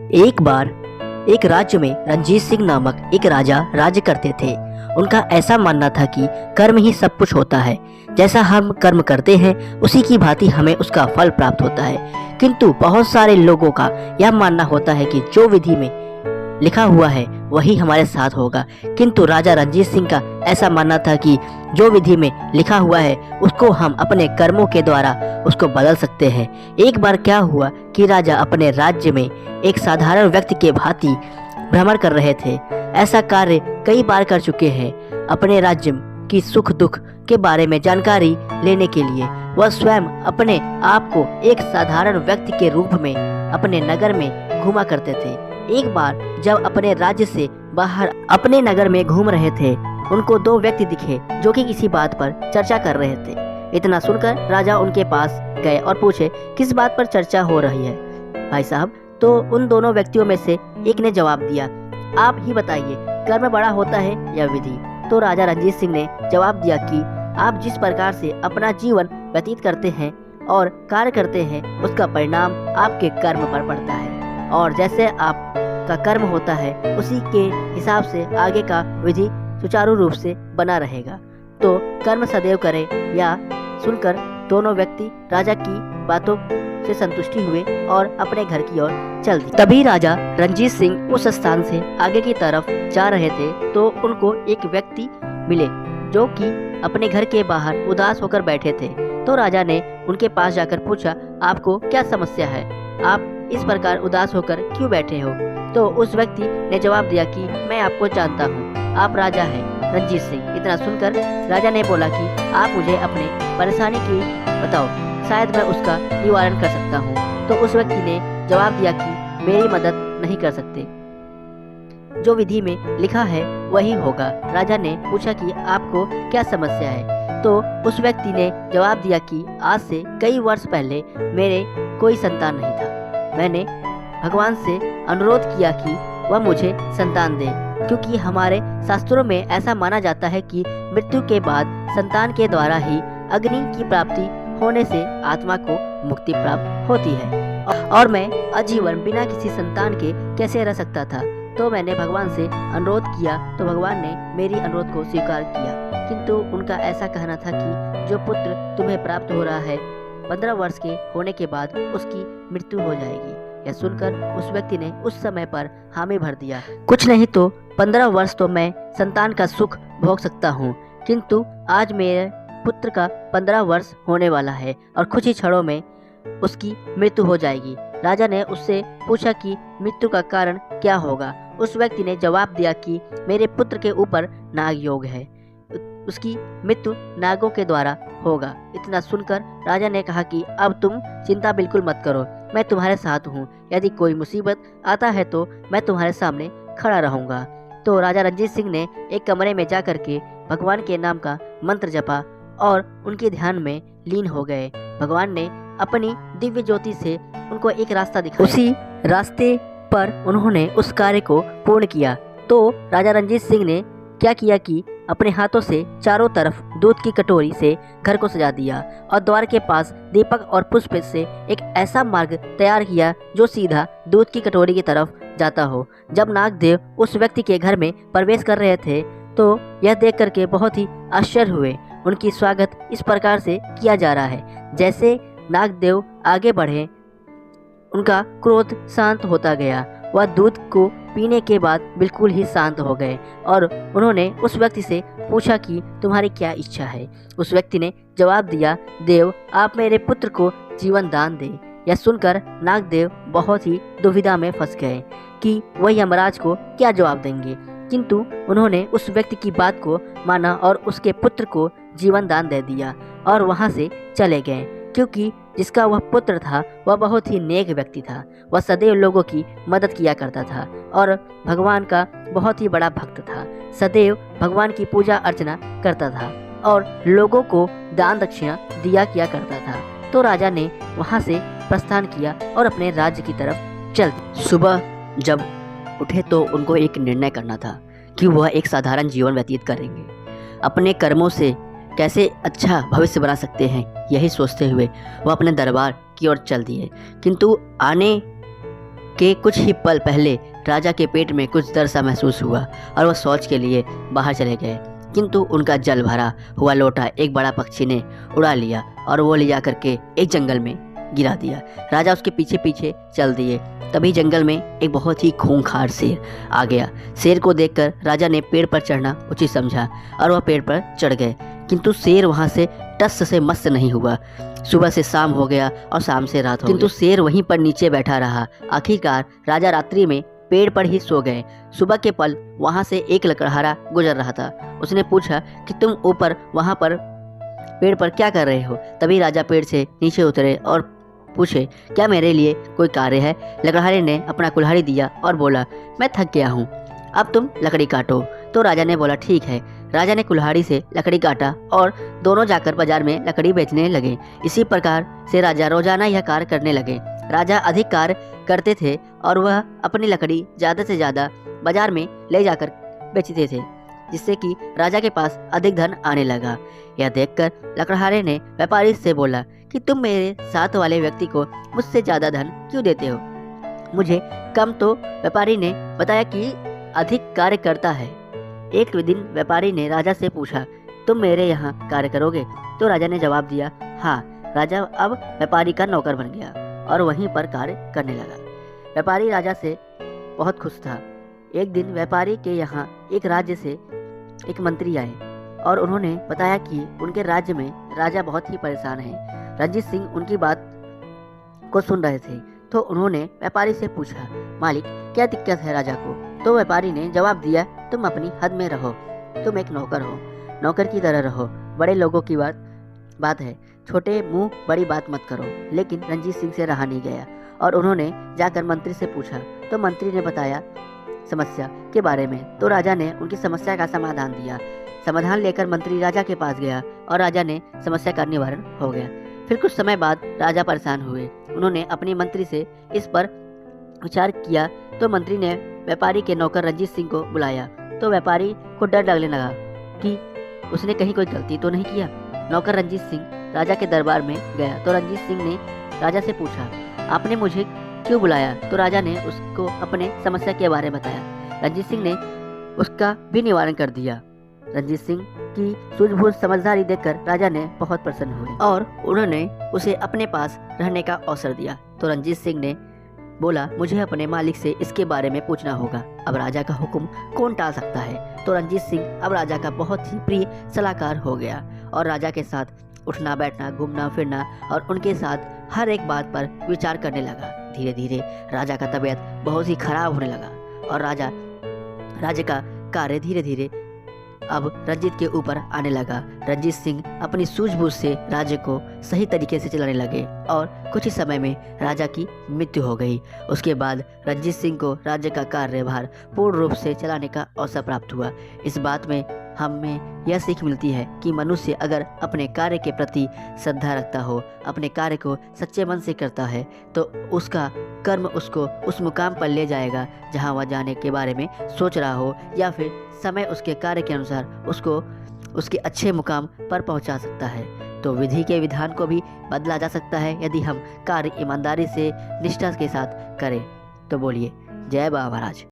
एक बार एक राज्य में रंजीत सिंह नामक एक राजा राज्य करते थे। उनका ऐसा मानना था कि कर्म ही सब कुछ होता है। जैसा हम कर्म करते हैं उसी की भांति हमें उसका फल प्राप्त होता है। किंतु बहुत सारे लोगों का यह मानना होता है कि जो विधि में लिखा हुआ है वही हमारे साथ होगा। किंतु राजा रंजीत सिंह का ऐसा मानना था कि जो विधि में लिखा हुआ है उसको हम अपने कर्मों के द्वारा उसको बदल सकते हैं। एक बार क्या हुआ कि राजा अपने राज्य में एक साधारण व्यक्ति के भांति भ्रमण कर रहे थे। ऐसा कार्य कई बार कर चुके हैं। अपने राज्य की सुख दुख के बारे में जानकारी लेने के लिए वह स्वयं अपने आप को एक साधारण व्यक्ति के रूप में अपने नगर में घूमा करते थे। एक बार जब अपने राज्य से बाहर अपने नगर में घूम रहे थे, उनको दो व्यक्ति दिखे जो कि किसी बात पर चर्चा कर रहे थे। इतना सुनकर राजा उनके पास गए और पूछे, किस बात पर चर्चा हो रही है भाई साहब? तो उन दोनों व्यक्तियों में से एक ने जवाब दिया, आप ही बताइए, कर्म बड़ा होता है या विधि? तो राजा रंजीत सिंह ने जवाब दिया कि आप जिस प्रकार से अपना जीवन व्यतीत करते हैं और कार्य करते हैं उसका परिणाम आपके कर्म पर पड़ता है, और जैसे आपका कर्म होता है उसी के हिसाब से आगे का विधि सुचारू रूप से बना रहेगा। तो कर्म सदैव करें। या सुनकर दोनों व्यक्ति राजा की बातों से संतुष्टि हुए और अपने घर की ओर चल दिए। तभी राजा रंजीत सिंह उस स्थान से आगे की तरफ जा रहे थे तो उनको एक व्यक्ति मिले जो कि अपने घर के बाहर उदास होकर बैठे थे। तो राजा ने उनके पास जाकर पूछा, आपको क्या समस्या है? आप इस प्रकार उदास होकर क्यों बैठे हो? तो उस व्यक्ति ने जवाब दिया कि मैं आपको जानता हूँ, आप राजा हैं रंजीत सिंह। इतना सुनकर राजा ने बोला कि आप मुझे अपने परेशानी की बताओ, शायद मैं उसका निवारण कर सकता हूँ। तो उस व्यक्ति ने जवाब दिया कि मेरी मदद नहीं कर सकते, जो विधि में लिखा है वही होगा। राजा ने पूछा कि आपको क्या समस्या है? तो उस व्यक्ति ने जवाब दिया कि आज से कई वर्ष पहले मेरे कोई संतान नहीं था। मैंने भगवान से अनुरोध किया कि वह मुझे संतान दे, क्योंकि हमारे शास्त्रों में ऐसा माना जाता है कि मृत्यु के बाद संतान के द्वारा ही अग्नि की प्राप्ति होने से आत्मा को मुक्ति प्राप्त होती है, और मैं आजीवन बिना किसी संतान के कैसे रह सकता था। तो मैंने भगवान से अनुरोध किया तो भगवान ने मेरी अनुरोध को स्वीकार किया। किंतु उनका ऐसा कहना था कि जो पुत्र तुम्हें प्राप्त हो रहा है 15 वर्ष के होने के बाद उसकी मृत्यु हो जाएगी। यह सुनकर उस व्यक्ति ने उस समय पर हामी भर दिया, कुछ नहीं तो 15 वर्ष तो मैं संतान का सुख भोग सकता हूँ, किंतु आज मेरे पुत्र का 15 वर्ष होने वाला है और कुछ ही क्षणों में उसकी मृत्यु हो जाएगी। राजा ने उससे पूछा कि मृत्यु का कारण क्या होगा? उस व्यक्ति ने जवाब दिया कि मेरे पुत्र के ऊपर नाग योग है, उसकी मृत्यु नागों के द्वारा होगा। इतना सुनकर राजा ने कहा कि अब तुम चिंता बिल्कुल मत करो, मैं तुम्हारे साथ हूँ। यदि कोई मुसीबत आता है तो मैं तुम्हारे सामने खड़ा रहूँगा। तो राजा रंजीत सिंह ने एक कमरे में जा करके भगवान के नाम का मंत्र जपा और उनके ध्यान में लीन हो गए। भगवान ने अपनी दिव्य ज्योति से उनको एक रास्ता दिखाया। उसी रास्ते पर उन्होंने उस कार्य को पूर्ण किया। तो राजा रंजीत सिंह ने क्या किया कि अपने हाथों से चारों तरफ दूध की कटोरी से घर को सजा दिया और द्वार के पास दीपक और पुष्प से एक ऐसा मार्ग तैयार किया जो सीधा दूध की कटोरी की तरफ जाता हो। जब नागदेव उस व्यक्ति के घर में प्रवेश कर रहे थे तो यह देख करके बहुत ही आश्चर्य हुए। उनकी स्वागत इस प्रकार से किया जा रहा है, जैसे नागदेव आगे बढ़े उनका क्रोध शांत होता गया। वह दूध को पीने के बाद बिल्कुल ही शांत हो गए और उन्होंने उस व्यक्ति से पूछा कि तुम्हारी क्या इच्छा है? उस व्यक्ति ने जवाब दिया, देव आप मेरे पुत्र को जीवन दान दें। यह सुनकर नागदेव बहुत ही दुविधा में फंस गए कि वह यमराज को क्या जवाब देंगे, किंतु उन्होंने उस व्यक्ति की बात को माना और उसके पुत्र को जीवन दान दे दिया और वहां से चले गए। क्योंकि जिसका वह पुत्र था वह बहुत ही नेक व्यक्ति था। वह सदैव लोगों की मदद किया करता था और भगवान का बहुत ही बड़ा भक्त था। सदैव भगवान की पूजा अर्चना करता था और लोगों को दान दक्षिणा दिया किया करता था। तो राजा ने वहां से प्रस्थान किया और अपने राज्य की तरफ चल दिए। सुबह जब उठे तो उनको एक निर्णय करना था कि वह एक साधारण जीवन व्यतीत करेंगे, अपने कर्मों से कैसे अच्छा भविष्य बना सकते हैं, यही सोचते हुए वह अपने दरबार की ओर चल दिए। किंतु आने कि कुछ ही पल पहले राजा के पेट में कुछ दर्द सा महसूस हुआ और वह शौच के लिए बाहर चले गए, किंतु उनका जल भरा हुआ लोटा एक बड़ा पक्षी ने उड़ा लिया और वो ले जा करके एक जंगल में गिरा दिया। राजा उसके पीछे पीछे चल दिए। तभी जंगल में एक बहुत ही खूंखार शेर आ गया। शेर को देखकर राजा ने पेड़ पर चढ़ना उचित समझा और वह पेड़ पर चढ़ गए, किंतु शेर वहाँ से टस से मस्त नहीं हुआ। सुबह से शाम हो गया और शाम से रात हो गई, किंतु शेर वहीं पर नीचे बैठा रहा। आखिरकार राजा रात्रि में पेड़ पर ही सो गए। सुबह के पल वहाँ से एक लकड़हारा गुजर रहा था। उसने पूछा कि तुम ऊपर वहाँ पर पेड़ पर क्या कर रहे हो? तभी राजा पेड़ से नीचे उतरे और पूछे, क्या मेरे लिए कोई कार्य है? लकड़हारे ने अपना कुल्हाड़ी दिया और बोला, मैं थक गया हूँ, अब तुम लकड़ी काटो। तो राजा ने बोला, ठीक है। राजा ने कुल्हाड़ी से लकड़ी काटा और दोनों जाकर बाजार में लकड़ी बेचने लगे। इसी प्रकार से राजा रोजाना यह कार्य करने लगे। राजा अधिक कार्य करते थे और वह अपनी लकड़ी ज़्यादा से ज़्यादा बाजार में ले जाकर बेचते थे, जिससे कि राजा के पास अधिक धन आने लगा। यह देखकर लकड़हारे ने व्यापारी से बोला कि तुम मेरे साथ वाले व्यक्ति को मुझसे ज़्यादा धन क्यों देते हो? मुझे कम। तो व्यापारी ने बताया कि अधिक कार्य करता है। एक दिन व्यापारी ने राजा से पूछा, तुम मेरे यहाँ कार्य करोगे? तो राजा ने जवाब दिया, हाँ। राजा अब व्यापारी का नौकर बन गया और वहीं पर कार्य करने लगा। व्यापारी राजा से बहुत खुश था। एक दिन व्यापारी के यहाँ एक राज्य से एक मंत्री आए और उन्होंने बताया कि उनके राज्य में राजा बहुत ही परेशान है। रणजीत सिंह उनकी बात को सुन रहे थे, तो उन्होंने व्यापारी से पूछा, मालिक क्या दिक्कत है राजा को? तो व्यापारी ने जवाब दिया, तुम अपनी हद में रहो, तुम एक नौकर हो, नौकर की तरह रहो। बड़े लोगों की बात है, छोटे मुंह बड़ी बात मत करो। लेकिन रणजीत सिंह से रहा नहीं गया और उन्होंने जाकर मंत्री से पूछा। तो मंत्री ने बताया समस्या के बारे में। तो राजा ने उनकी समस्या का समाधान दिया। समाधान लेकर मंत्री राजा के पास गया और राजा ने समस्या का निवारण हो गया। फिर कुछ समय बाद राजा परेशान हुए। उन्होंने अपनी मंत्री से इस पर विचार किया। तो मंत्री ने व्यापारी के नौकर रणजीत सिंह को बुलाया। तो व्यापारी को डर लगने लगा कि उसने कहीं कोई गलती तो नहीं किया। नौकर रणजीत सिंह राजा के दरबार में गया। तो रणजीत सिंह ने राजा से पूछा, आपने मुझे क्यों बुलाया? तो राजा ने उसको अपने समस्या के बारे में बताया। रणजीत सिंह ने उसका भी निवारण कर दिया। रणजीत सिंह की सूझबूझ समझदारी देखकर राजा ने बहुत प्रसन्न हुए और उन्होंने उसे अपने पास रहने का अवसर दिया। तो रणजीत सिंह ने बोला, मुझे अपने मालिक से इसके बारे में पूछना होगा। अब राजा का हुक्म कौन टाल सकता है? तो रणजीत सिंह अब राजा का बहुत ही प्रिय सलाहकार हो गया और राजा के साथ उठना बैठना, घूमना फिरना और उनके साथ हर एक बात पर विचार करने लगा। धीरे धीरे राजा का तबीयत बहुत ही खराब होने लगा और राज्य का कार्य धीरे धीरे अब रंजीत के ऊपर आने लगा। रणजीत सिंह अपनी सूझबूझ से राज्य को सही तरीके से चलाने लगे और कुछ ही समय में राजा की मृत्यु हो गई। उसके बाद रणजीत सिंह को राज्य का कार्यभार पूर्ण रूप से चलाने का अवसर प्राप्त हुआ। इस बात में हमें यह सीख मिलती है कि मनुष्य अगर अपने कार्य के प्रति श्रद्धा रखता हो, अपने कार्य को सच्चे मन से करता है, तो उसका कर्म उसको उस मुकाम पर ले जाएगा जहां वह जाने के बारे में सोच रहा हो, या फिर समय उसके कार्य के अनुसार उसको उसके अच्छे मुकाम पर पहुंचा सकता है। तो विधि के विधान को भी बदला जा सकता है यदि हम कार्य ईमानदारी से निष्ठा के साथ करें। तो बोलिए जय बाबा महाराज।